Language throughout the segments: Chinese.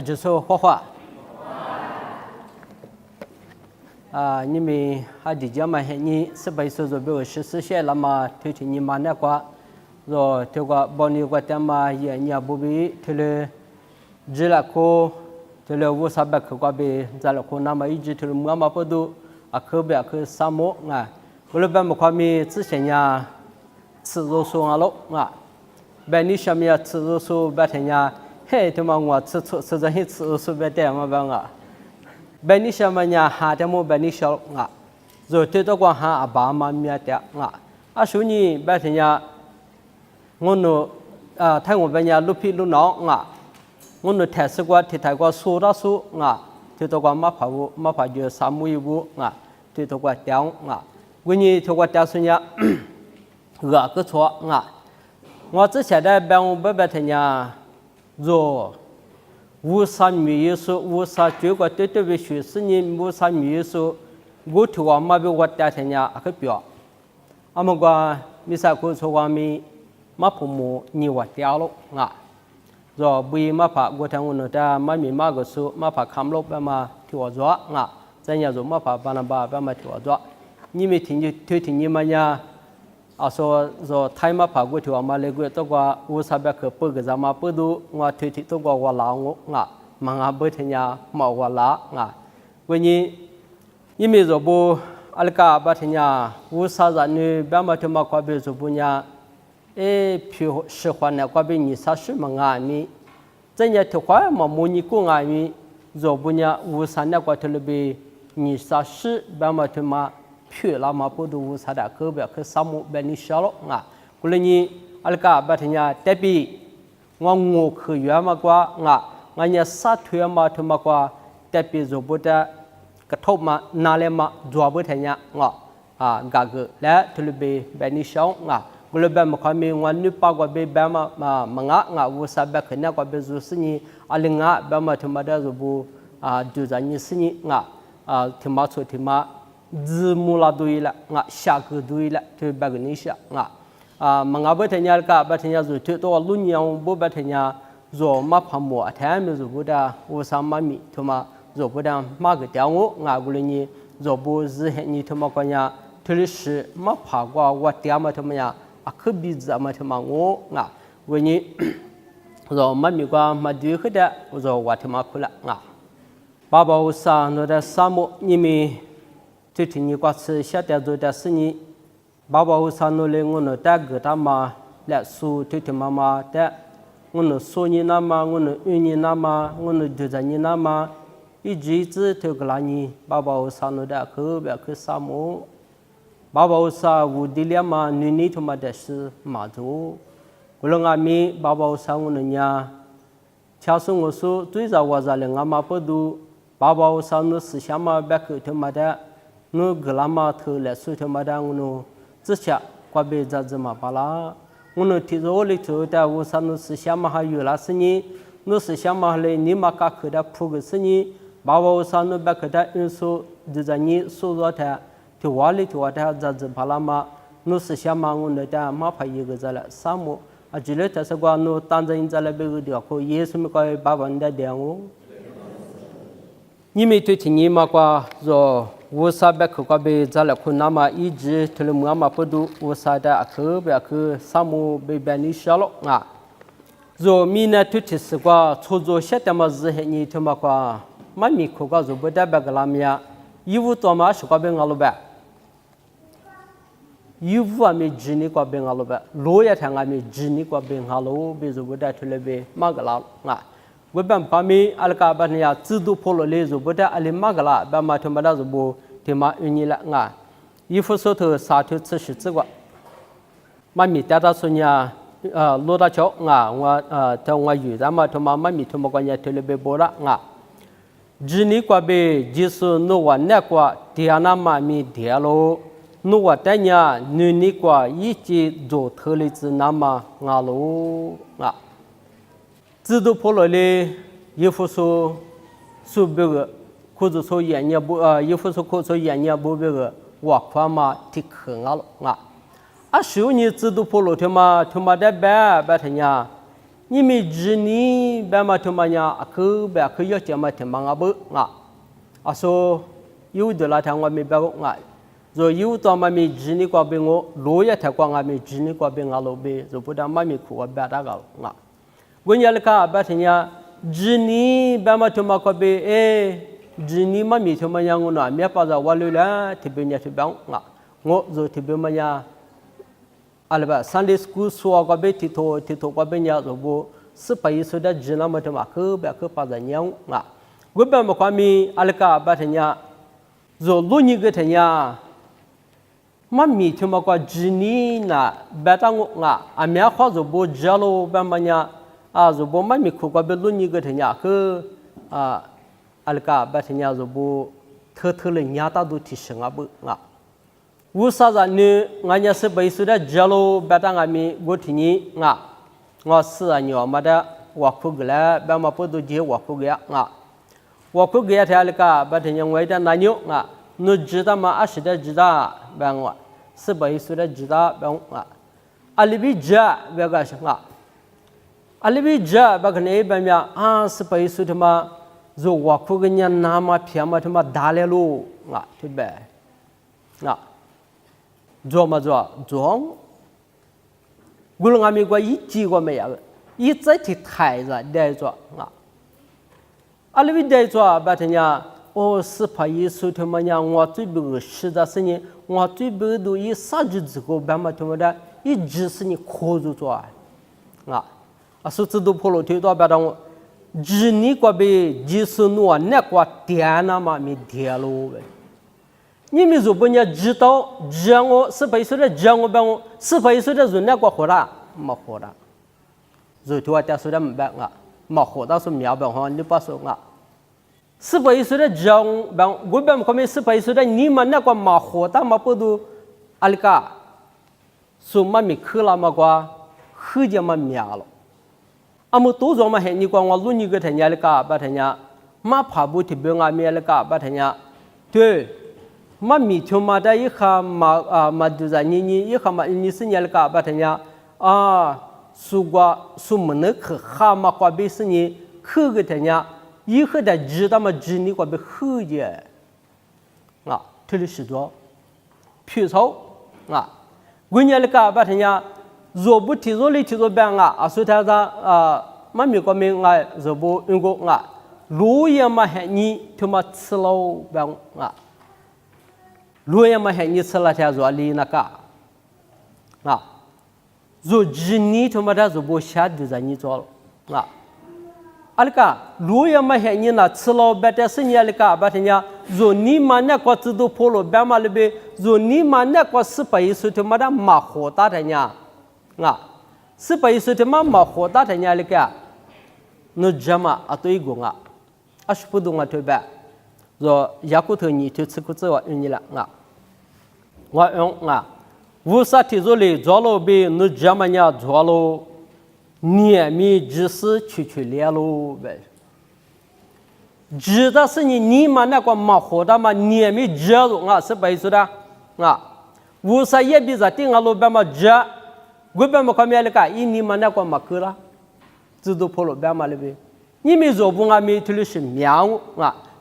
就是画画。你们还得讲嘛？你18岁左右14岁了嘛？推荐你嘛那个，rồi theo qua bao nhiêu qua tema ya nhà bố bí theo le chỉ là cô theo le vô sabak qua be za là cô nam ấy chỉ theo mua mà bớt du à khơi be khơi samo ngà cô lúc bên một khoa mi chỉ xem nhà chỉ số số ngà lốc ngà bên ní xem nhà chỉ số bên thấy nhà hey theo mà ngà chỉ ra hết chỉ số bên đây mà bên ngà bên ní xem nhà hà theo mua bên ní xem ngà rồi theo đó qua hà bà mà mía đấy ngà à số ní bên thấy nhà ngôn ngữ thay ngôn bên nhà lúc phi lúc nọ ngà ngôn ngữ thể sự qua thì thay qua số đó số ngà thì tôi qua mà phải giờ sắm mua vụ ngà thì tôi qua téo ngà nguyên như tôi qua téo số nhà gỡ cái chỗ ngà ngõ chỉ sẽ đây bên bên thì nhà rồi vô sản mỹ số vô sản chủ qua tới về sự sinh nhiên vô sản mỹ số vô thua mà bị quát téo thì nhà cái biểu mà qua mi sa cô số qua mi mà phụ mẫu nhiều vật tiêu lộc ngã, rồi bây mà phải qua thằng người ta mà mình mà cái số mà phải khám lộc mà thiếu gió ngã,在nhà rồi mà phải bàn bàn mà thiếu gió, nhưng mà thì như mà nhà, rồi thay mà phải qua thiếu mà lấy qua tôi qua u sa bạc cái bơ cái giá mà bơ du ngã thì tôi qua lão ngã, mà ngã bơ thì nhà mà qua lá ngã, vậy như mà rồi bố alka bát thì nhà u sa ra như bên mà thì mà qua bên rồi bố nhà phiêu sự khoan này qua bên nhị sa sư mà ngài mi,在nhà thực hóa mà muốn nhị cô ngài mi, rồi bây giờ vô sản này qua thưa bên nhị sa sư bên mà thưa mà phiêu là mà bố vô sản đã cơ bản cái sáu một bên nhị sa lọ ngài, cô lên nhị alka bắt nhà tại vì ngon ngô khơi yuan mà qua ngài nhà sát thuê mà thưa mà qua tại vì rồi bây giờ cái thốt mà nale mà dọa bữa thằng nhà gà gừ lẽ thưa bên nhị sa ngài kalau ben kami nganu pa kwa be bama manga nga wusa be khna kwa be zu sini alinga bama thumada zubu du zani sini nga thima chu thima zmula duila nga shak duila thu bagni sha nga manga be thanya ka be thanya zu thu to lunyang bo be thanya zo ma phamo atham zu buda wusa mami thuma zo buda ma ge tyang nga gulni zo bu zi he ni thuma kwa nya thlishi ma pha kwa wa tyama thuma ya khơi bị giảm mà thằng ngô ngà vậy nhỉ rồi mà mình qua mà đưa cái đó rồi qua thằng phơi ngà bà bảo sa nó đã sa mộ như mình thì như qua sự xét đẹp rồi đã sinh nhỉ bà bảo sa nó lên ngôn nó đã gửi ta mà lại su thì mà đã ngôn nó số như nam mà ngôn nó như nam mà ngôn nó đưa ra như nam mà ý chí thì cái là nhỉ bà bảo sa nó đã khơi bị khơi sa mộ Baba usa wudilia ma nini thuma desu madu. Kulunga mi baba usa ngunya. Chasu ngusu tuiza wazale ngama podu. Baba usa nu sishama beku thuma da. Nu glama thu lesu thuma da ngunu. Zisha kwa be zazima pala. Ngunu tizoli thu da usa nu sishama ha yula sini. Nu sishama le nima ka kuda pugu sini. Baba usa nu beku da insu dizani su zota. thì wali thì wata za palama no se shama ngun da ma pha ye ga zala samu ajile ta sa gwa no tanzain zala be ga ko yesu mi ko ba ban da de ngo ni mi tu ti ni ma kwa zo wo sa be ko be zala ko na ma i ji thle mu ma podu wo sa da akhe be akhe samu be ba ni shalo nga zo mi na tu ti sa gwa cho zo sha ta ma zi he ni to ma kwa ma mi ko ga zo be da ba ga la mya yiwu to ma shu ko be ngalo ba yiwu ame jini kwa be ngalo ba lo ya thang ame jini kwa be ngalo be zo boda thule be magala nga we bam pa mi alka ba nya tsu pholo le zo boda ale magala ba ma thum ba zo bo te ma uni la nga yifu so to sa thu tsu shi tsu kwa ma mi ta da so nya lo da cho nga wa ta nga yu da ma thum ma mi thum kwa nya thule be bo la nga jini kwa be jisu no wa na kwa diana ma mi dialo no wa tanya nuni kwa yichi do thole zi nama nga lo nga zidu polo le yifu so su be ge ku zu so yan ya bu yifu so ko so yan ya bu be ge wa kwa ma ti khe nga lo nga a shu ni zidu polo te ma da ba tanya 你们知你白嘛他妈呀，白要讲嘛他妈啊不啊，说有的那天我们白啊，就有的嘛咪知你过别我，罗也太过我们知你过别我罗别，就不但嘛咪苦我白大个啊，我伢那个白天呀，知你白嘛他妈过别知你嘛咪他妈呀我那没把着我了，特别伢特别啊，我就特别嘛呀。alba Sunday school suwa ko be tito ko be nya zo bo sepai sudah jina ma tama ke ba ke pa za nyang nga go ba ma kwami alka ba tanya zo lu ni ge tanya ma mi tuma ko jini na ba ta nga amya kho zo bo jalo ba ma nya a zo bo ma mi ko be lu ni ge tanya ke alka ba tanya zo bo the le nya ta du ti shinga bu nga usaza ni nganya sebai sudah jalo batang ami gotini nga si anyo mada wakfu gela ba ma podo je wakfu ga nga wakfu ga ta alka batanya ngwai da nanyo nga no jida ma ashida jida ba nga sebai sudah jida ba nga alibi ja ba ga nga alibi ja ba ne ba mya sebai sudah ma zo wakfu ga nya nama phiama thama dalelo nga tiba nga做嘛做做，古人阿咪过一几个没有，一再提台子带做啊，阿里边带做白天呀，是怕一手他妈呀，我最不实在是呢，我最不都一啥子之后，白嘛他妈的，一直是你靠着做啊，说这都跑了推到白当，只你个别就是我那个电那嘛没电了呗。你们如果你知道讲我18岁的讲我帮我18岁的人那个活啦，没活啦，如果他说的没办啊，没活到是苗办哈，你不说啊，18岁的讲帮我帮我们18岁的你们那个没活到没不都，阿里个，说嘛没去了嘛个，去就嘛苗了，阿么多种嘛嘿，你讲我录你个天伢里个，把天伢，嘛怕不提别个面里个，把天伢，对。ma mi thuma da yi kha ma du za ni yi kha ma ni sinyal ka batanya sugwa sumne kha ma kwa be sinyi khu ge tanya yi kha da ji da ma ji ni kwa be khu ye tuli shi do pyu so gunyal ka batanya zo bu ti zo li ti zo ba asu ta da ma mi kwa me zo bu ngo lu ya ma he ni thuma tslo ba lu ya ma he ni sala ta zo ali na ka zo jini to ma da zo bo sha du za ni zo alka lu ya ma he ni na tslo ba ta sin ya alka ba ta nya zo ni ma na ko tu do polo ba ma le be zo ni ma na ko si pa yi su to ma da ma ho ta ta nya si pa yi su to ma ho ta ta nya alka no jama atoi go ashpu do to ba zo yakuto ni to tsuku wa ni la wa wusa ti zo le zolo be no jamanya zolo ni mi jisi chu le lo be jida是你嘛那个嘛活的嘛你mi jelo是白说的wusa ye bi za tinga lo ba ma ja go ba ma kwa mi alika ni ma na kwa makura zido polo ba ma le be ni mi zo bu mi tulishi miang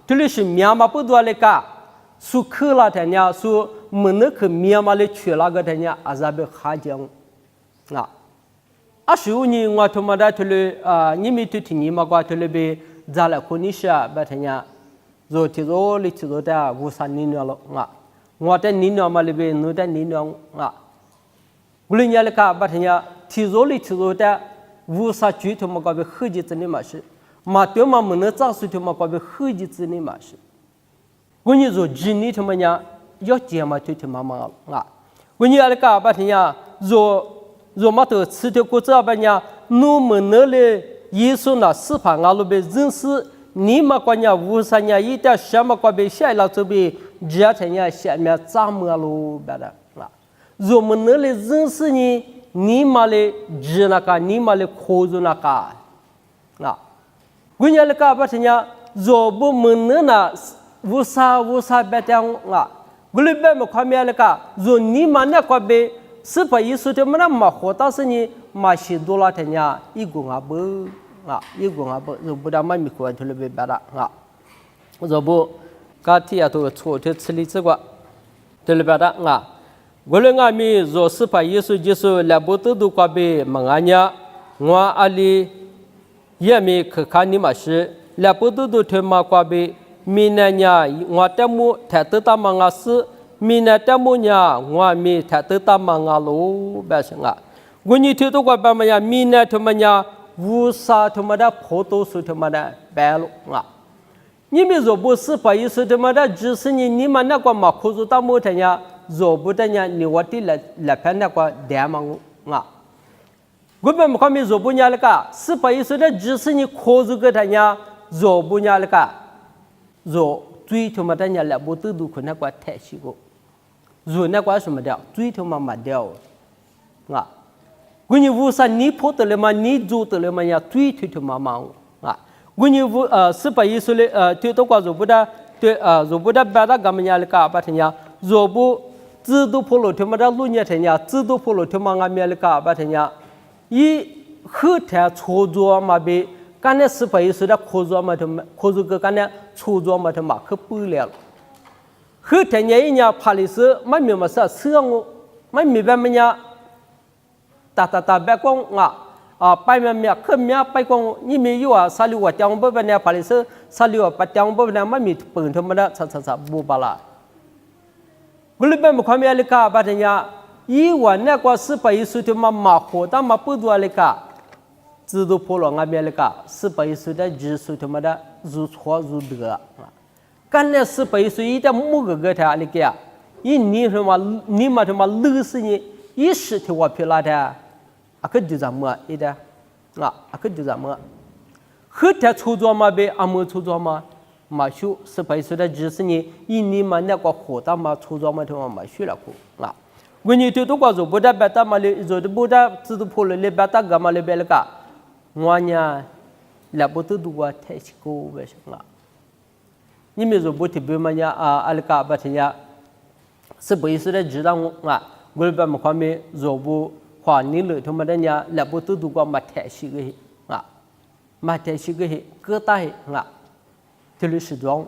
tulishi miang ma bu do alika su khla ta nya su mene ke miang ma le chue la ga ta nya azabe khajang ashu ni ngwa to ma da tule ni mi tu ti ni ma kwa tule be zala konisha ba ta nya zo ti zo li ti zo da wu san ni lo ngwa ta ni no ma le be no ta ni no guli nya le ka ba ta nya ti zo li ti zo da wu sa ju to ma kwa be khu ji zi ni ma shi ma to ma mene za su to ma kwa be khu ji zi ni ma shi guni zo ji ni to ma nya yo je ma tu ti ma ma guni le ka ba ta nya zo ma to ci to ko za ba nya no mene le yesu na si pa nga lo be zin si ni ma kwa nya wu sa nya yi da sha ma kwa be sha la to be jia ta nya sha ma za ma lo ba da zo mene le zin si ni ma le ji na ka ni ma le kho zu na ka gunya le ka ba ta nya zo bu mene na wu sa ba ta gulu be ma kwa me le ka zo ni ma na kwa be是把耶稣的么那么活，但是呢，马西多拉天呀，一公阿伯啊，一公阿伯，就不但买米块头了别白了啊，就不，家庭呀都错的吃里吃瓜，头了别了啊。我们阿米做事把耶稣基督来不得都挂被蒙阿娘，我阿里也没去看你嘛是来不得都他妈挂被明年呀，我这么太得他妈阿是明年这么呀，我没太得他妈阿路白是啊，我你听到过白么呀？明年他妈呀，无啥他妈的破多数他妈的白路啊。你们若不是把耶稣他妈的只是你们那个嘛，可是到某天呀。若不的呢，你我的来拍那个电嘛啊，我们看没若不伢那个，是把意思的，只是你考虑个他伢，若不伢那个，若最他妈的伢来不得都可那个太细个，若那个什么的，最他妈没掉啊，我你无啥你破得了嘛，你做得了嘛呀，最他妈忙啊，我你无是把意思的对多个若不的对若不的别的干么伢那个把他伢若不。自都破了他妈的路年天呀，自都破了他妈阿面的嘎巴天呀，一后天操作嘛被，干那是非是的操作嘛他妈，操作个干那操作嘛他妈可不了。后天年一年怕的是没明白啥，是我没明白么呀？打白光白面可面白光，你没有啊？啥里我讲不呢？怕的是啥里我不讲不呢？没明白他妈的查不巴啦。我们不看面那个把人家以往那个是把耶稣的马活的马不多那个，知道破了俺面那个是把耶稣的耶稣他妈的如错如得啊！干那是把耶稣一点某个他那个，一你他妈他妈累死你，一时的我皮拉的，啊可就这么一点啊可就这么，后天操作嘛呗，阿没操作嘛。马修是白说的，只是你你们那个活的嘛，操作嘛，他们马修了过啊。我你对多个做不得白搭嘛嘞，做的不得知道破了嘞，白搭干嘛嘞白了个，我呢，来不得多个太辛苦为什么？你们做不特别嘛呀阿里个白天呀，是白说的知道我我们嘛看没做不花你了，他们的呀来不得多个嘛太辛苦嘛太辛苦各大特别是装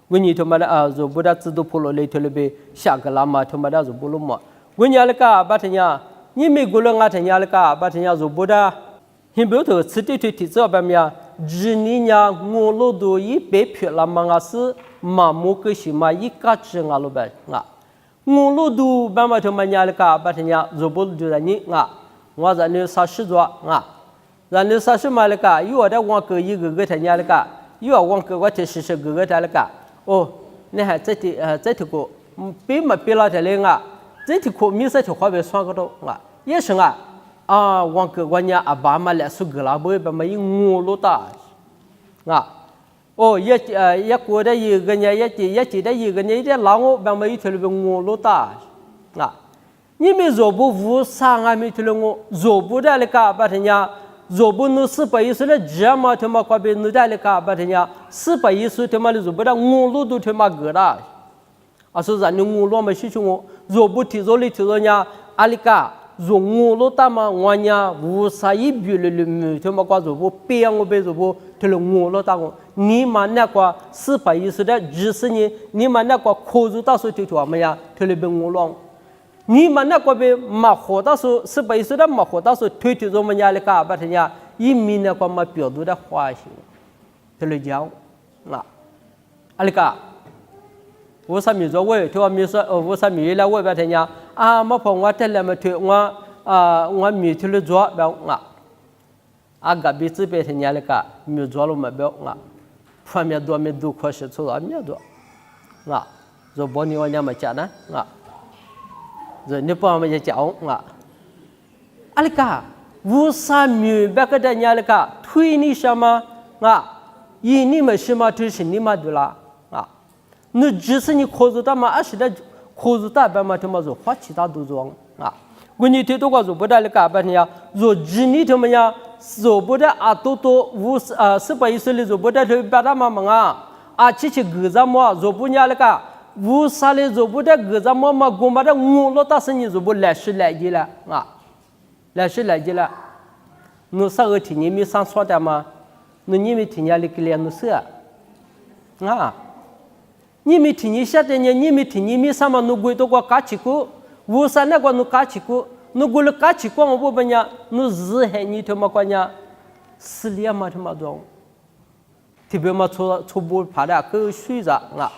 我你他妈的做不得知道破了嘞，特别下个拉嘛，他妈的做不了嘛。我伢那个把天呀，你没过了俺天伢那个把天呀做不得，你不要头吃的提早把么呀，日你呀我老多一百票了嘛是麻木个些嘛一个只俺老板我老多把嘛他妈伢那个把天呀做不就让你我在那30做让那30嘛那个有的我个一个天伢那个。有往个我就是个他那个哦，你还这个别嘛别了的嘞这个没啥就花呗算个多也是往个我伢阿爸嘛来说个啦，不会把嘛一我老大哦也过的一个伢也记得一个伢一点老我把嘛一条路我老大你们做不无啥没条路我做不的那个把人家。若不能是把耶稣的这么他妈挂被奴在那个把人家是把耶稣他妈的做不到我路都他妈个了，说让你我路没事情我若不提着人家阿里个若我路大嘛我伢无啥一笔了他妈挂做不别我别做不他了我路大我你们那个是把耶稣的只是你们那个可是到时候就说么呀他了被我路。你们那个边马活到时是白说的马活到时推着我们家的嘎巴人家一米那个嘛表度的花型，他来讲阿里个，我啥米做我，他话米说我啥米来我白人家没碰我这来么推我米推了做表嘎比这边人家那个米做了么表方面多没多可是做米多做包你我家么讲呢rồi nếu bao giờ cháu alika wusa mi bakada nyalika thui ni sama yi ni ma shima tu shi ni ma dula nu jisi ni khozuta ma ashida khozuta ba ma tuma zo hwachi ta du zo guni te to ga zo boda lika ba nya zo jini to ma ya zo boda atoto wus sipa isuli zo boda to ba da ma ma chi chi gza mo zo bunya lika wusale zo boda gza mo ma gomba da ngulo ta sani zo bo la shi la gi la 来是来着了，侬啥个天你没上说的吗？侬你没天伢里个连侬是啊？你没天你晓得呢？你没天你没啥嘛？侬归到个家去过，为啥那个侬家去过？侬过了家去过，我不问呀，侬是还你他妈关呀？死了嘛他妈中，特别嘛初步爬的个水着啊，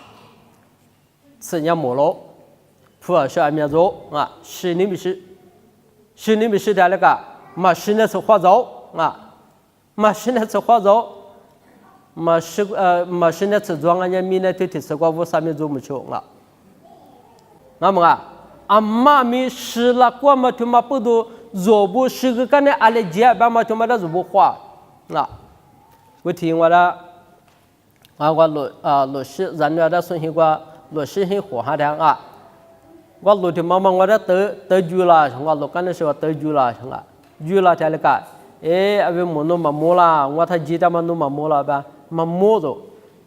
吃人没了，普洱是还没走啊，10年没事，10年没事的那个，嘛10年是花走啊，嘛10年是花走。嘛10年吃装人家米呢，就吃过我上面做不起了，那么啊，妈咪吃了过嘛，他妈不都做不10个干的，阿来接把嘛他妈的做不花啊！我听我的我老师咱那的送去过老师很火哈的啊，我老的妈妈我的得住了，我老干的时候得住了，住了才那个，阿为么弄嘛摸啦，我他记得嘛弄嘛摸了吧。嘛摸着，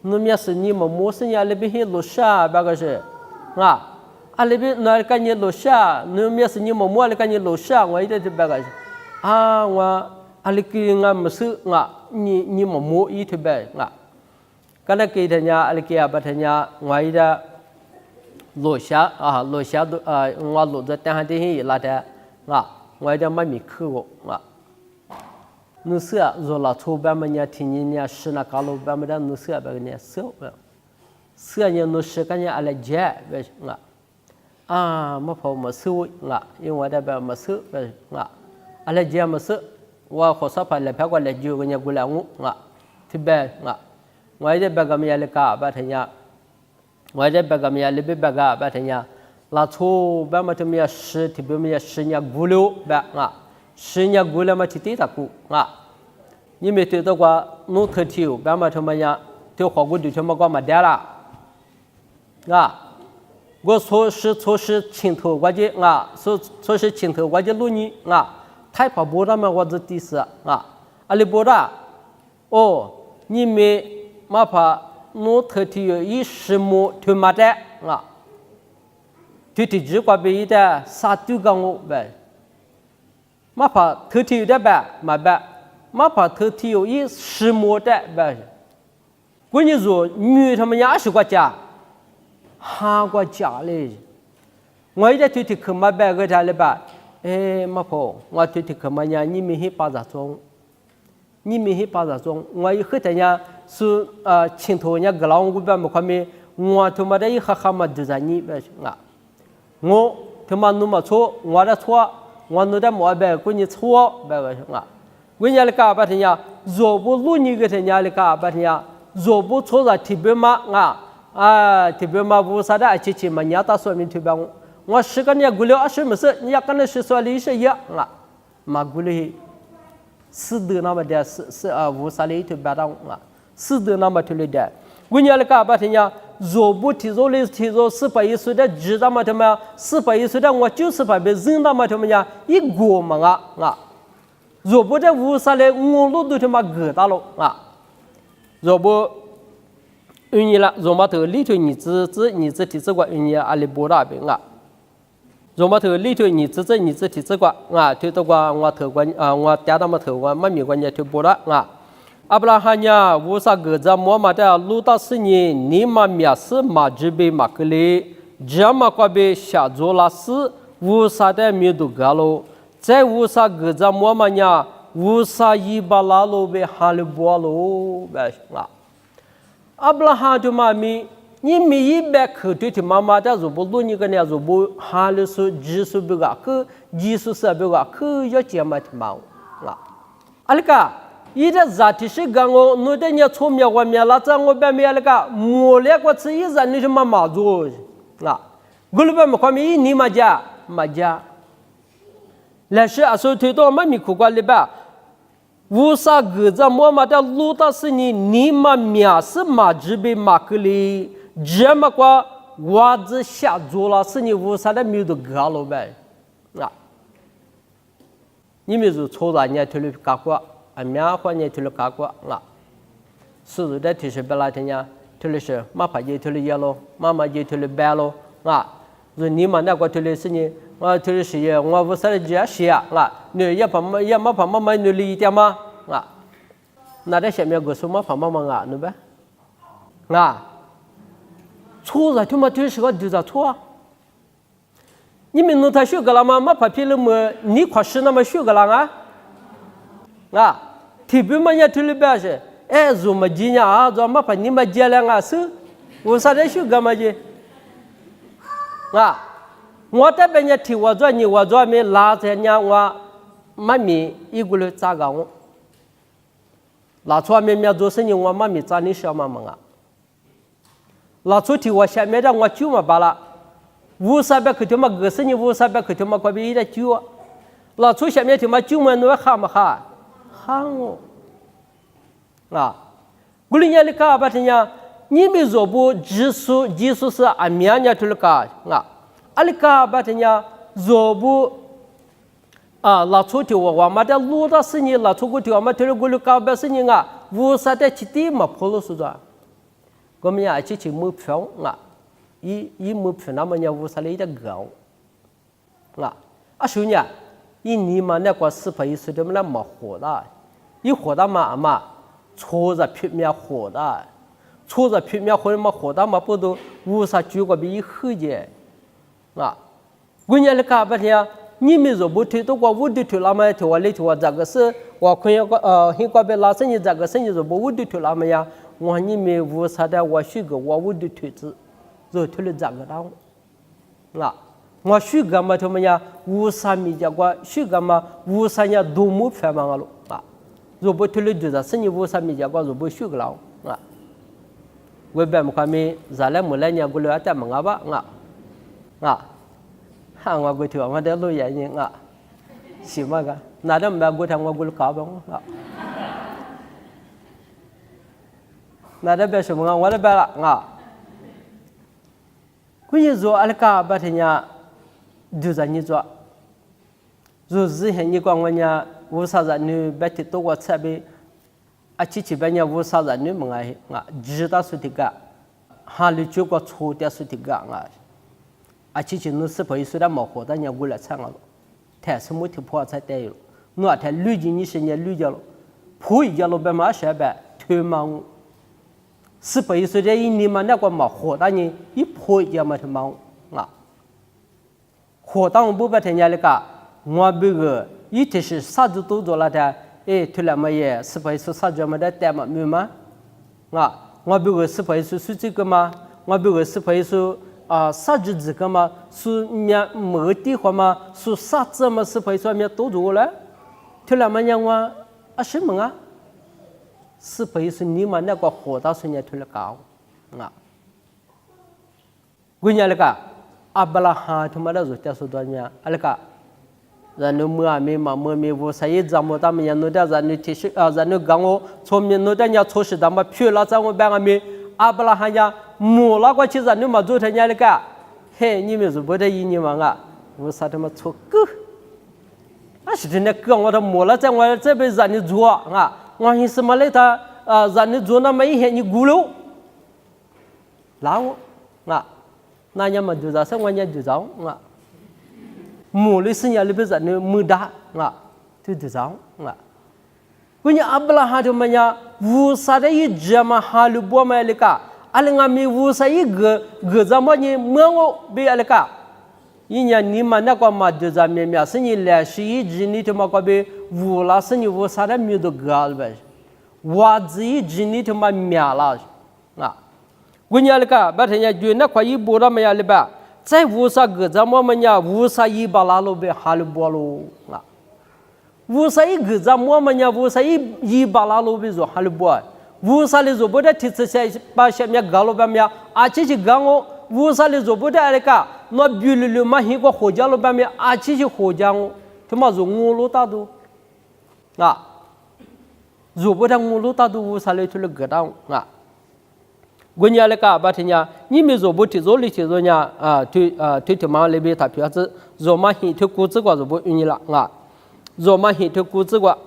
侬面是你嘛摸是你那边很落下，那个是，啊，那边那个你落下，侬面是你嘛摸那个你落下，我一直就那个是，啊我那个我没事啊，你嘛摸一直白啊，刚才给他家那个把他家我一直落下都我落在等下等下拉的啊，我一直没米去过啊。侬是做了初班么呢？听人家是那高楼班么的，侬是那个呢？是呢，侬是个呢？阿来接为什么？啊，没跑没收啊，因为我这边没收为啊，阿来接没收，我好少跑来跑过来就个呢过来我啊，特别啊，我这边个么也来搞把他家，我这边个么也来别个把他家，拉初班么他们也是特别么也是呢过了吧啊。10年过了嘛，去对他过啊！你没对到过，弄头条，别嘛他妈呀，就花过对他妈过没得了啊！我说是青头，我就啊，说是青头，我就录你啊，太怕不了嘛，我这第四啊，阿里不了哦，你没嘛怕弄头条一时么他妈的啊！就地址过别的啥都讲我呗。嘛怕头条的吧，嘛怕头条一时么的吧。我跟你说，女他们20个家，5个家嘞。我一直头条去嘛办个家嘞吧，嘛怕我头条去嘛呀，你们去把咋种？我一和人家是青头人家个老我边么看没，我他妈的一哈嘛就在你边啊，我他妈弄么错，我的错。我弄的毛病，过你错，别个什么？过年的干巴天呀，若不录你个天家的干巴天呀，若不错了，特别嘛特别嘛不啥的，而且嘛，人家打说明特别我10个年过了20没事，你要跟那是说的是一样嘛过了是的那么的是无啥的特别的是的那么特别的，过年的干巴天呀。若不提着400岁的知道嘛他们400岁的我98倍人那么他们呀一个嘛若不这无啥嘞我路都他妈疙瘩了若不用你了若嘛头里头你自提这个用你阿里不大病若嘛头里头你自提这个推到个我头关我带到么头我没米关键推不大阿布拉罕呀，乌萨格扎莫马的路达斯尼尼玛米斯马吉贝马克里，这马瓜贝下佐拉斯乌萨的米杜嘎罗，在乌萨格扎莫马呀，乌萨伊巴拉罗贝哈利波罗呗阿布拉罕就妈咪，你没一百口对的妈妈的，如不路你个呢，如不哈利苏基苏贝个，可基苏是贝个，可要接嘛的妈阿里个。一直在提示讲我，侬的伢聪明，我面拉在我边面那个，莫来个吃一日你是妈做我那边没看没你嘛家，来是说推到妈咪苦瓜里边，乌萨格子莫嘛的路达是你嘛面是嘛这边马克里，这么个袜子下做了是你乌萨的米都搞了呗你们就错了，你推了搞过。面花呢，推了搞过所有的提示本来天呀，推了是妈怕就推了耶喽，妈妈就推了白喽如你们那个推了是呢，我就是些我无啥的这些啊，你也没怕妈妈你理解吗？啊，那在下面个什么怕妈妈啊，对吧？啊，错了，他妈就是个就是错啊。你们弄他学个了吗？没怕别人么？你快是那么学个了啊？啊，特别嘛也特别是，哎，做么今年啊，做么怕你们接了啊是，我啥在学个嘛去？啊，我这边也提我做你我做没拉在伢我妈咪一个人咋个我？拉出面面做生意我妈咪咋你小妈妈啊？拉出提我下面的我舅妈罢了。500可他妈个生意500可他妈快比一点久啊！那从下面他妈9万多喊不喊？喊哦！啊，我们家里干吧？人你们做不技术是按面伢头的干啊？阿里干吧？人家做不啊？那出去我们的路的生意，那出去我们头的过来干吧生意啊？500的起点嘛，跑了是吧？我们家去目标啊！一目标那么伢500来的高，啊，说呢，你们那个18岁的么那么活的，一活的嘛，错着片面活的，错着片面活的嘛活的嘛不都59个比一黑的，啊，我伢的干吧呢，你们说不推都过我的推那么推我来推我这个是我看现在被拉生意这个生意说不我的推那么呀，我你们500的我学个我的推子。就推了这个当，啊，我学个嘛他们呀，500米家过学个嘛，500年都没翻嘛了啊，如果推了就是生意500米家过如果学个了啊，我别么看没，咱俩没来年过来带么个吧啊，我过去我得录眼睛啊，是嘛个，那咱们过去我过来搞吧啊，那咱别什么我得别了啊。关键做阿拉家把人家就是你做，做之前你讲我伢500人女白天多个车呗，啊，去把人家500人女么啊，知道是的个，哈里就个错的是的个啊，去弄18岁的没活的人家过来唱了，太什么的破才带有，我太绿的你是人家绿的了，破一家了别嘛下边推忙。18岁的你们那个嘛活的人一破一嘛他忙啊，活到不把人家那个我这个一天是啥子都做了的，哎，推了嘛也18岁啥子嘛的带嘛没嘛啊，我这个18岁是这个嘛，我这个18岁啊啥子这个嘛是面没地方嘛是啥子嘛18岁面都做了，推了嘛让我啊什么啊？18岁你们那个活到人家推了高啊，我伢那个阿巴拉哈他妈的做点说多呢，阿那个人家没没嘛没没500一张么，他们人家人家提示人家讲我从面人家措施他妈漂了咱我办个没阿巴拉哈呀没那个去人家嘛做人家那个，嘿你们是不得意你们啊，500他妈错个，啊是真的个我都没了在我这边人家做啊。我寻思嘛来他让你做那么一天你咕噜，然后啊，那人们就在说我人就找啊，没了生意里边人家没打啊，就找啊，我人阿布拉哈就么呀，500的一只嘛哈鲁波嘛那个，阿拉俺们500一个怎么呢？没我别那个。一年你们那个嘛就在面面生意来是一直你他妈个别无了生意无啥的没得搞了呗，我自己一直你他妈面了啊，我伢那个把人家就那块一波了么呀里边，再500个怎么么呀500一把拉路呗哈路波喽啊，500一个怎么么呀500一把拉路呗做哈路波，500的做不得提次些把下面搞了呗么呀，啊这些搞我。500的做不得那个，那比如嘛，一个活家老板面，啊，这些活家我，他妈做我老大都，啊，做不得我老大都500来出来个当啊，我伢那个把人家，你们做不提做的提做呢推他妈那边他票子，做嘛现推估值个做不用你了啊，做嘛现推估值个。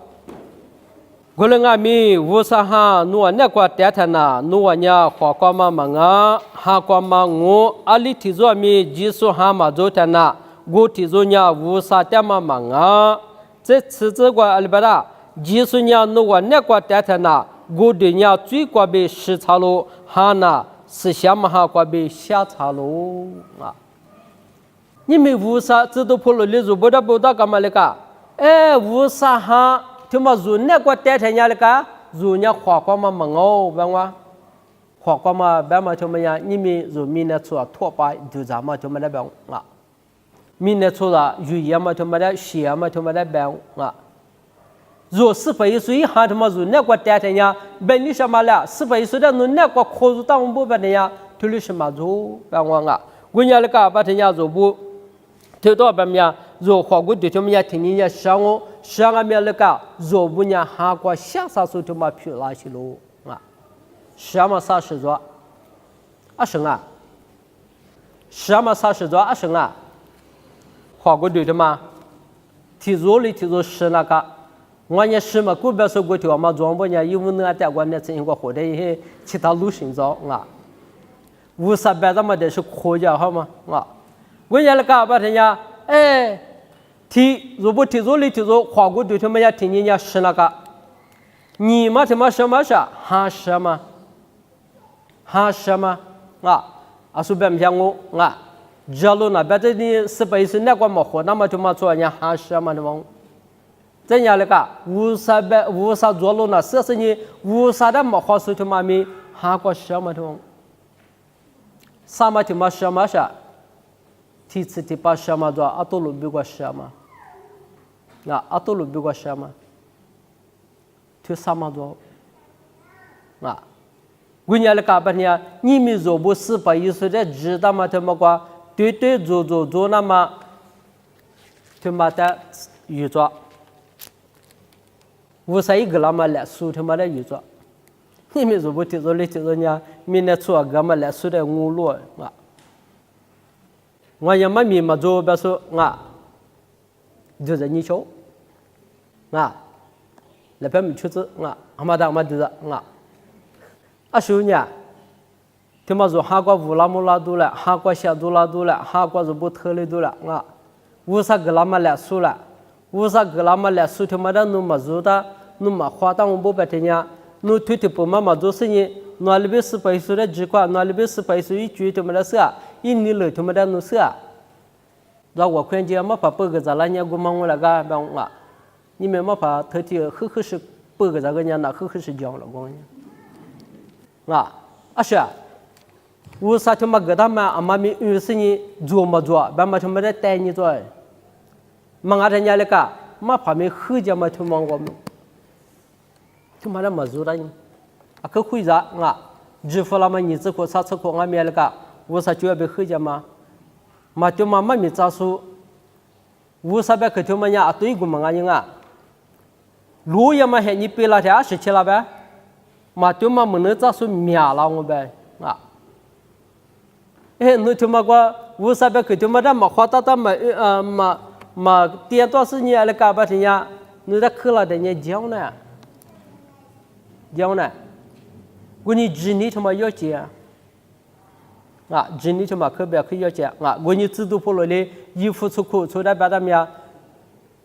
我们阿弥500哈，努那个带他那，努呢花瓜嘛嘛啊，哈瓜嘛我，阿里提做阿弥技术哈嘛做他那我提着伢无啥点嘛忙啊，这次这个阿里巴巴，即使伢那个那个带他那，我对伢最过被视察喽，哈那是下嘛哈过被下察喽啊。你们无啥这都破了，你如不到干嘛了个？哎，无啥哈，他妈如那个带他伢了个，如伢花光嘛忙哦，别话。花光嘛，别嘛他们伢，你们如明年出拖把就咱们他们那边啊。明年出了语言嘛，他们的写嘛，他们的班啊。若18岁哈，他们如那个带他伢，本你什么了？18岁的那个考入当不班的伢，他们什么做班啊？我伢那个把他伢做不，头到班伢若花过对他们伢听人家上我上俺们那个若不伢哈过下啥时候他们去哪去喽啊？什么啥事做？啊生啊？什么啥事做？啊生啊？花过对的嘛，提着是那个，我也是嘛，股票是过条嘛，装不呢？因为那带过那曾经过获得一些其他路线走啊，无啥别的嘛，的是科学好嘛啊，我也那个把人家哎，如果提着花过对的嘛，也听人家是那个，你嘛他妈什么事？哈什么啊？啊，说别讲我啊。假如那别的你18岁那个么活，那么就嘛做人家哈什么的嘛？这样那个无啥做了那是你无啥的么话说他妈咪哈过什么的嘛？什么他妈什么事？提次提把什么做阿多鲁比过什么？啊，阿多鲁比过什么？就什么做？啊，我伢那个把伢你们做不18岁的知道吗？他们个。对做那么，他妈的预作，无啥一个那么来说他妈的预作，你们如果提着呢，明年出个么来说的五路啊，我也没明嘛做别说啊，就是你说啊，那边没出子啊，阿妈的就是啊，啊说呢。他妈说哈过乌拉木拉多了，哈过小多拉多了，哈过是不特例多了啊，无啥个那么来说了，无啥个那么来说他妈的弄么做的，弄么花当我不白天呀，弄推不妈妈做生意，那里边18岁的几块，那里边18岁一句他妈的事啊，一年了他妈的弄事啊，那我看见没怕不个咋了，人家我忙我那个帮我，你们没怕特地呵是不个咋个人那呵是讲了我啊，啊是啊。无啥他妈个他妈阿妈咪有事你做么做，把么他妈的带你做，忙阿人家那个，嘛怕咪喝着嘛他妈我们，他妈的么做了你，啊可会啥啊？支付了嘛你这个啥这个阿咪那个，无啥就要被喝着嘛，嘛他妈咪咋说？无啥别个他妈呀对个嘛阿人啊，路也嘛还你背了条17了呗，嘛他妈么能咋说灭了我呗啊？哎，你他妈个无啥别个他妈的嘛花大嘛点多少年了干巴天呀？你在去了的人讲呢？我你知你他妈要钱啊？知你他妈可别可要钱啊？我你知道不了嘞？衣服出口出来别的么？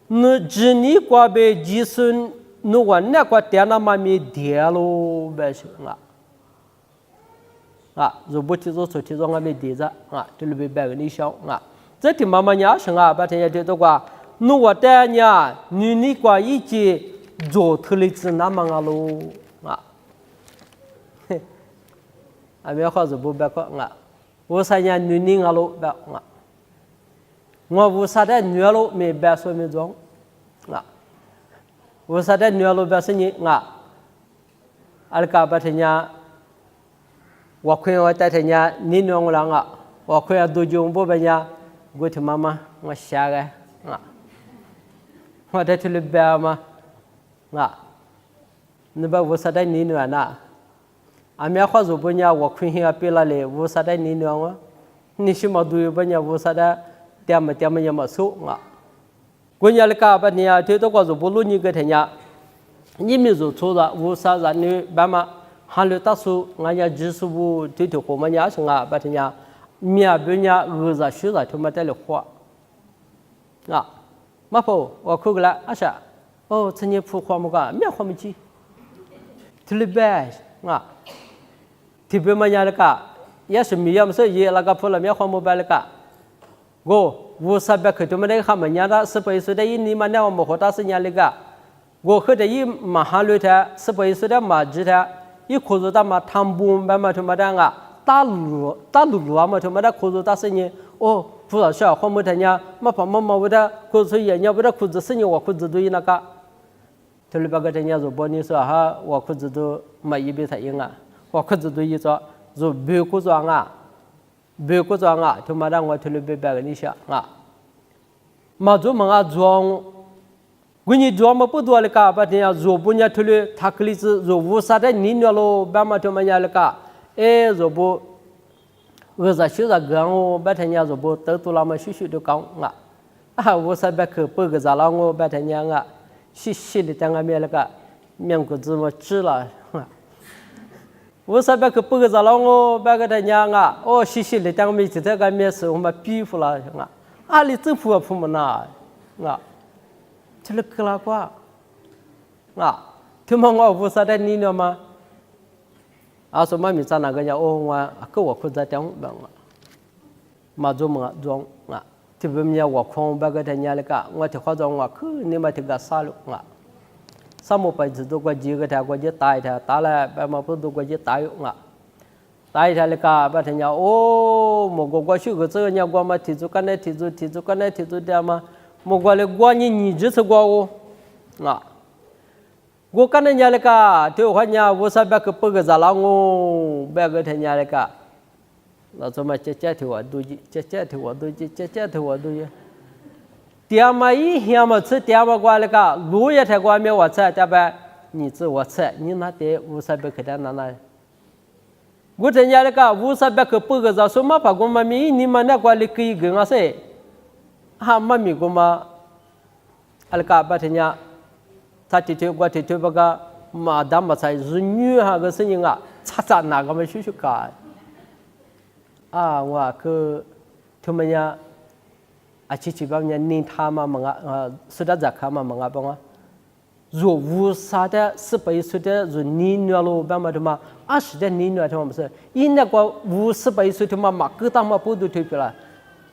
你知你过呗？即使你往那个点那么没点喽，别行啊。啊，如果提着手提着我没地着啊，这里边摆个你想啊，这天妈妈伢生啊，把天也提着过，侬我带伢你过一起做特例子那么啊喽啊，嘿，啊没好是不摆个啊，我啥伢你啊喽摆啊，我无啥的女喽没摆说没装啊，无啥的女喽摆是你啊，阿拉个把天伢。我看我带人家你弄了啊，我看多久不被人家，我听妈妈我下个啊，我带去了白嘛啊，你把无啥的你弄呐，啊没话说不人家我看人家别了嘞，无啥的你弄啊，你什么都有不人家无啥的点么也没收啊，我人家那个把人家最多个说不录你个人家，你没做错了，无啥让你爸妈。哈喽，大叔，俺家技术部对我们家是啊，把人家面边家儿子学了他妈带了花，啊，马婆我哭个了，阿啥？哦，今年铺花木个，没花木鸡，特别啊，特别么样了个，也是米样子也那个铺了没花木白了个，我300克就没那个哈么样的，10岁的你们那我们活到10年了个，我和这一马哈路的10岁的马吉的，一口子他妈汤不白嘛，他妈的啊，大路啊嘛，他妈的口子大10年，哦。不少小花木头呢，马跑马为了裤子也要为了裤子生意，我裤子都有那个，头里边个人家说帮你说哈，我裤子都没一笔才用啊，我裤子都一做，做别裤装啊，他妈让我头里边个你想啊，马做么啊装，我你装么不多了个，把人家做不人家头里他可里子做无啥的你了喽，把嘛他妈家了个，哎做不。我在学着讲我白天伢做不得多了嘛，学都讲啊，我300克8个咋了我白天伢啊，细的当个面那个面骨子么吃了，我300克8个咋了我白个天伢啊，哦细的当面就这个面是我们比服了啊，里政府啊铺么呐这了个了quoi他们我无啥的你了吗？啊，说妈咪在那个家哦，我裤子讲办啊，马做么装啊，特别么我空白个天伢那个，我提化妆我去你们这个啥了啥么牌子都过几个台过去打一台，打了白嘛不都过去打用打一台那个白天伢哦，莫过去个这个伢我嘛提出干那提出的嘛，莫过来过你就是过哦我看人家那个，对我讲我300克8个咋了我白个天伢那个，那怎么接头我都爹妈一天嘛吃爹妈过那个，路也太过没我吃，对吧？你吃我吃，你拿点300克的拿，我天伢那个300克8个咋说嘛？把我妈咪你们那过来可以跟我说，啊妈咪我嘛，那个把天伢。他提我把个马达嘛才是女哈个声音啊，查哪个么学干啊，我去他们家啊，去把人家领他嘛是的在看嘛帮我，若无啥的18岁的若你女了把嘛他妈20的你女他妈不是，因那个18岁他妈个他妈不都退票了，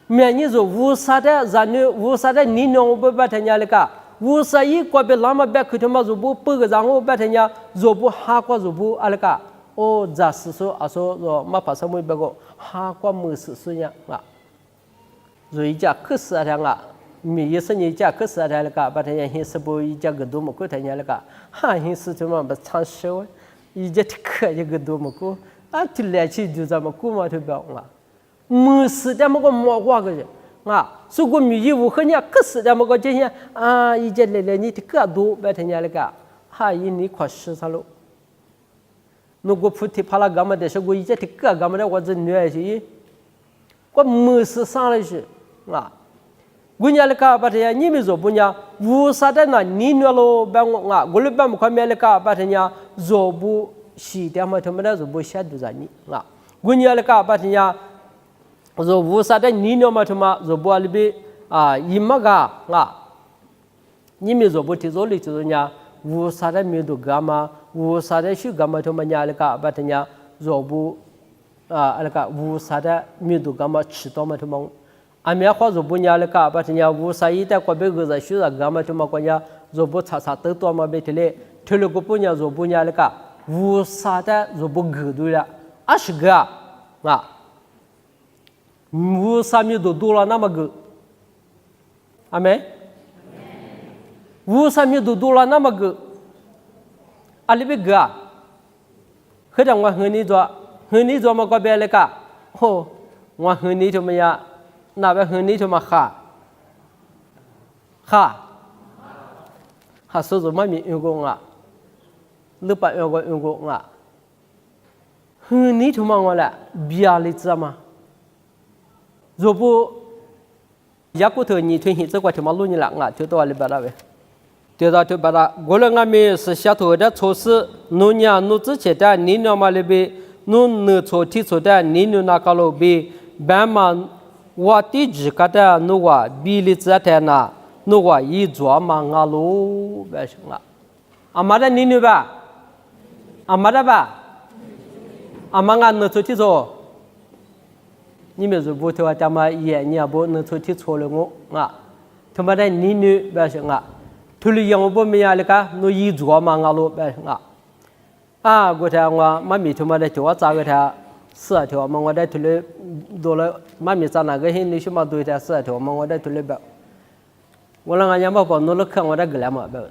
明年若无啥的咱女无啥的你女我不把他家那个。无啥一过别那么别去他妈做不8个让我白天伢做不哈过做不阿那个哦咋是说啊说说嘛把什么别个哈过没事说呀所以家可是啊米一生一家可是啊那个白天伢现实不一家个多么过天伢那个哈现实他妈不长寿一家可一个多么过啊就来去就这么过嘛就不没事的么个没话个人如果米一无和你可是的么个这些啊，一节来你的个多白天伢那个，哈一你快10啥喽？如果不提怕了干嘛的，是我一节的个干嘛的，我这女儿去，我没事上来是我伢那个白天伢你们做不伢，无啥的那你女喽，把我来把我看面那个白天伢做不西的嘛，他们那做不下都在你我伢那个白天伢。说无啥的你呢嘛他妈说不里边一么个你们说不提做里就是伢无啥的没都干嘛无啥的去干嘛他妈伢那个把他伢说不那个无啥的没都干嘛吃到嘛他妈没话说不伢那个把他伢无啥一代过别个在学着干嘛他妈过伢说不查得多嘛别提嘞提了个不伢说不伢那个无啥的说不个对了20个无啥米都多了那么个，阿妹，无啥米都多了那么个，阿里边个，可能我和你做么个别那个，我和你怎么样？那边和你怎么哈，说什么米用过六百用过和你怎么我了？别里知道吗？如果雅古头你推行这个他妈路你了就到里边了呗，对到就把它，我们没是下头的措施，农业农之前的你那么里边，农错提出的你那个路边，白嘛我地址个的那个比例在的那那个一做嘛我路不行了，阿妈的你吧，阿妈的吧，阿妈俺那做提做，你们是不听话，他妈也你也不能做提错了我啊，他妈的你不行啊，土里养我不没呀了个，那一做嘛我路不行啊，啊，我听我妈咪他妈的叫我咋个他。4条嘛，我在土里多了，妈咪在那个黑你什么对的4条嘛，我在土里边，我那俺家妈把努力看我在个来嘛边，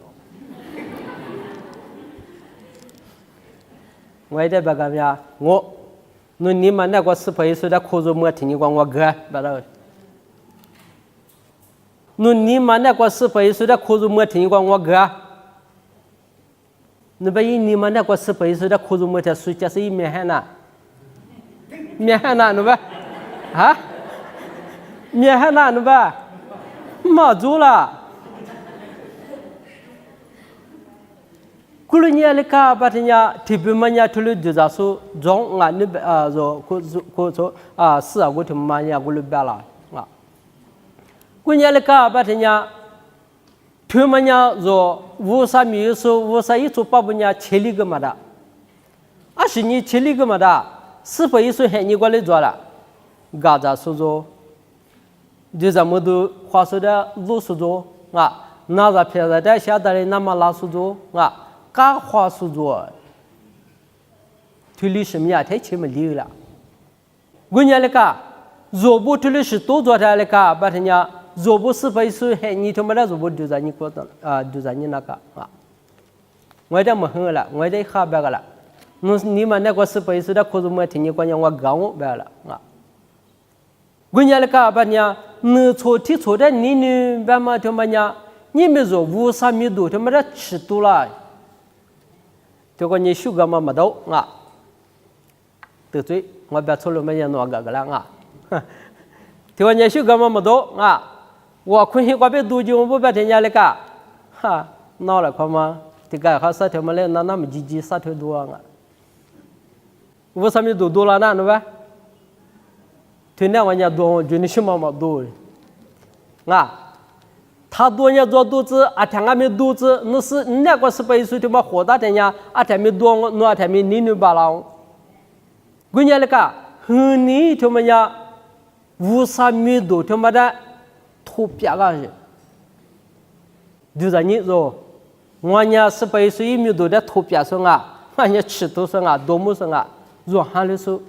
我在边干啥？我，你们那个18岁的口子没听你讲我哥，别了。你们那个18岁的口子没听你讲我哥，你们那个18岁的口子没听说这是一面海呢。面海哪弄吧？啊？面海哪弄吧？马祖了。古年的卡巴天呀，特别么呀，土里就在说种啊，你说是啊，我他妈呀，我里边了啊。古年的卡巴天呀，特么呀，说50米数50一组8不呀，7里个么的，20年7里个么的。18岁还你过来做了，嘎子说做，就这么多话说的路说做啊，那个片子在下头的那么拉说做啊，嘎话说做，推理什么呀？太前面溜了。我伢那个，若不推理是多做的那个，把人家若不18岁还你他妈的若不就在你过的就在你那个啊，我这没很了，我这下边个了。你们那个18岁的可是没听你讲我讲我白了啊！我伢那个把伢你错提错的你白嘛他妈伢你们说50米多他妈的吃多了，这个你修个嘛没到啊？得罪我别错了没人弄个了啊！这个你修个嘛没到啊？我困起我别多久我不白听伢那个哈闹了看嘛？这个还3条嘛来那么几3条多啊？50米多了那吧？推那玩意多，就你什么嘛多？啊，他多人做肚子，啊，天还没肚子，那是那个18岁他妈活大点呀，啊，天没多，那天没你巴郎。我伢那个，你他妈呀，50米多他妈的，土鳖个是，就是你说，我伢18岁1米多的土鳖生啊，我伢吃多生啊，多么生啊。若喊的说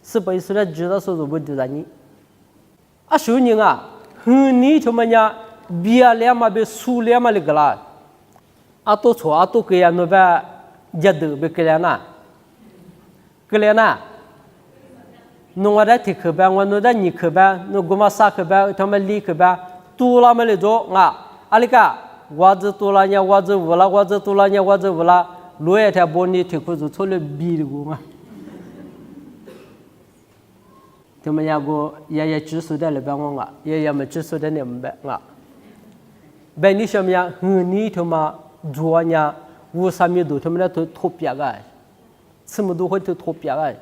，18岁的知道说不就在你，啊，说你啊，你他妈呀，别了嘛，别输了嘛，那个啦，啊，都错啊，都给呀，那边家头别给了呐，给了呐，弄我的提课班，我弄的2课班，弄我们3课班，他们2课班，多了嘛来做啊，啊那个，我这多了呢，我这无了，我这多了呢，我这无了，罗一条把你提课就错了逼的我嘛。他们家个也知识的来帮我啊，也没知识的你们啊。白你什么呀？你他妈做呢？50米多，他们那都脱别个，这么多会都脱别个。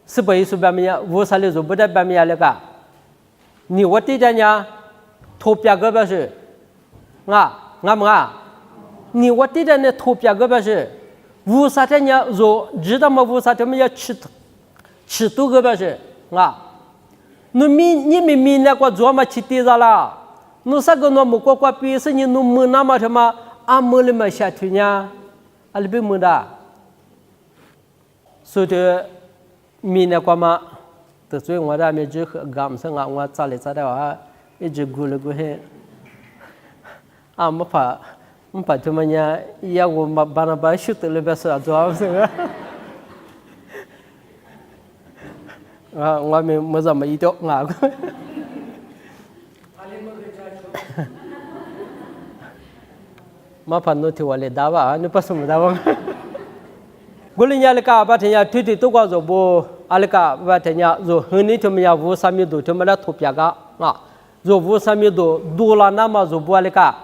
18岁白么呀？50里做不得白么呀？那个，你我对着呢，脱别个不是？啊，俺们啊，你我对着呢脱别个不是？50的呢做知道吗？50他们要吃多个不是啊？你们那个做嘛吃地着啦？你啥个那么过比是你弄么那么什么啊？么了么下去呢？啊，里边么的，所以米那个嘛，得罪我的没就和干生啊，我咋的话，一直咕噜咕嘿，啊，没怕他们呀，要我嘛把那把修得了别说做什么？啊，我没怎么一点啊。ma pan no ti wale dawa no pasum dawa gulinya le ka ba thanya thiti to kwa zo bo alika ba thanya zo hni thumya vu sami do thumla thopya ga nga zo vu sami do dola na ma zo bo alika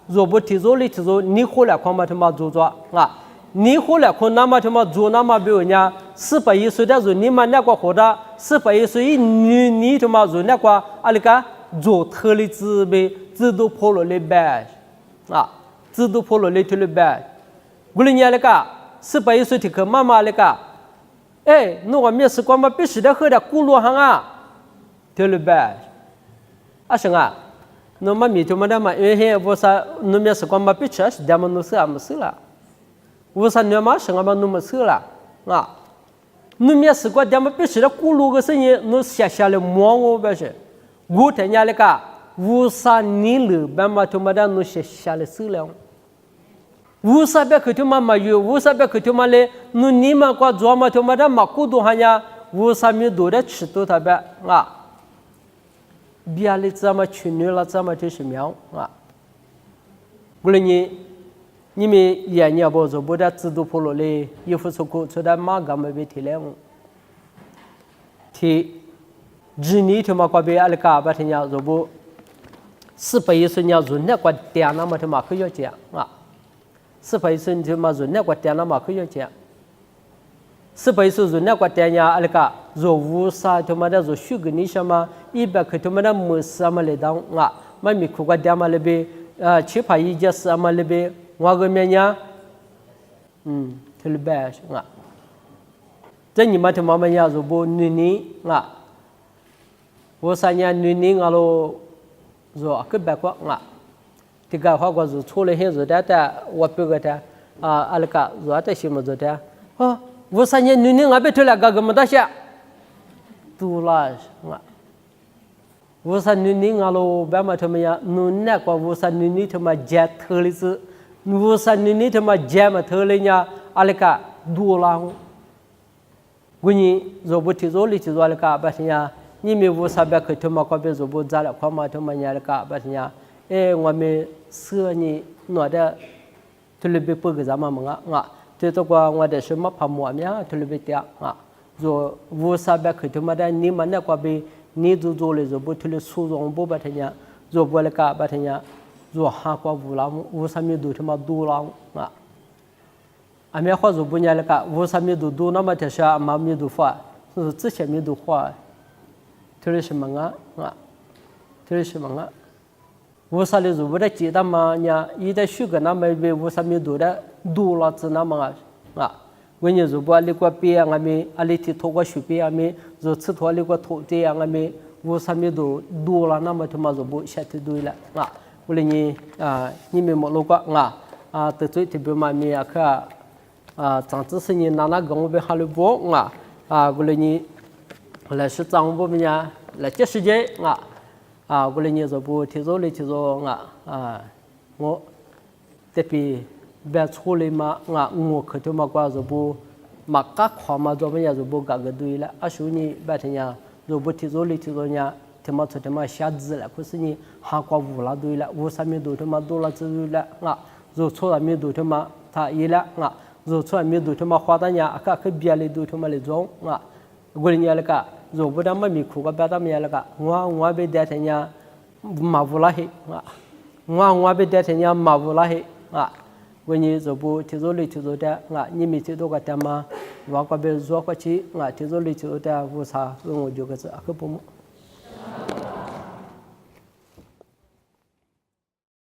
zo bo ti zo li ti zo ni khola khoma thama zo zo nga 你后来可那么他妈做那么比如呢，400岁的时候你们那个活的400岁你他妈做那个阿里个做特例子呗，制度破了的呗，制度破了的特例呗，古里年那个400岁的个妈妈那个，哎，那我们是光嘛必须得喝的咕噜行啊，特例呗，什么？那么米他妈的嘛，因为我说那们是光嘛必须是咱们弄死啊，没死了。我说你妈生俺们弄死了，你们是个咱们必须得咕噜个声音，弄下来摸我不是？我听见那个，我说你了，别嘛他妈的弄下来死了。我说别去他妈嘛有，我说别去他妈嘞，弄你们个做嘛他妈的嘛咕嘟哈呀，我说没多的吃多他别别里怎么去女了怎么就是苗过来你们也年不做不得制度破了嘞，衣服出口出的马干没被提来我，提今年他妈个别阿里个把他家做不400岁年做那个点那么他妈可以讲400岁他妈做那个点那么可以讲400岁做那个点呀阿里个做50他妈的做虚个你什么100他妈的没什么来当没米苦个点嘛那边700家什么那边我个面呀特别白这你们他妈们呀做不女我3年女俺喽做个白个这个话个做错了很做的我别个的阿里个做的什么做的我3年女俺别出来个么大些多了我说女俺喽别嘛他们呀那个我说女他妈接特例子我说女他妈接嘛特例呀阿里个多了我你做不提做里提做阿里个把人家你们我说别去他妈个别做不咋了快嘛他们家阿里个把人家我们说你那的特别别不个咱们这个我的什么怕么呀特别点做我说别去他妈的你们那个别你做了做不特别粗壮不把人家做不了个把人家做哈个无了我说没都他妈多了俺们话做不了个我说没都那么的些俺们没都发之前没都发特别什么特别什么我说的做不了记得嘛呀一旦学个那么别我说没都的多了子那么我你做不了个别俺们阿里提托个学别俺们做吃托了个托的俺们我说没都多了那么他妈做不下去对了我你你们没路过得罪特别嘛没呀可长知识你拿那个我被哈利波我你来是长不么呀来这时间我你做不提做我特别别错了嘛我可他妈挂做不嘛嘎夸嘛做么呀做不嘎个对了说你白天呀做不提做呀他妈他妈瞎子了可是你哈挂无了对了我上面都他妈多了之了做错了没都他妈他一了做错了没都他妈花的呀可别了都他妈来装我你那个做不到嘛米苦个别的么那个我被带天呀马无拉黑我被带天呀马无拉黑我你做不提做的你没提到个tema我个别做个去提做的我啥我就个是不么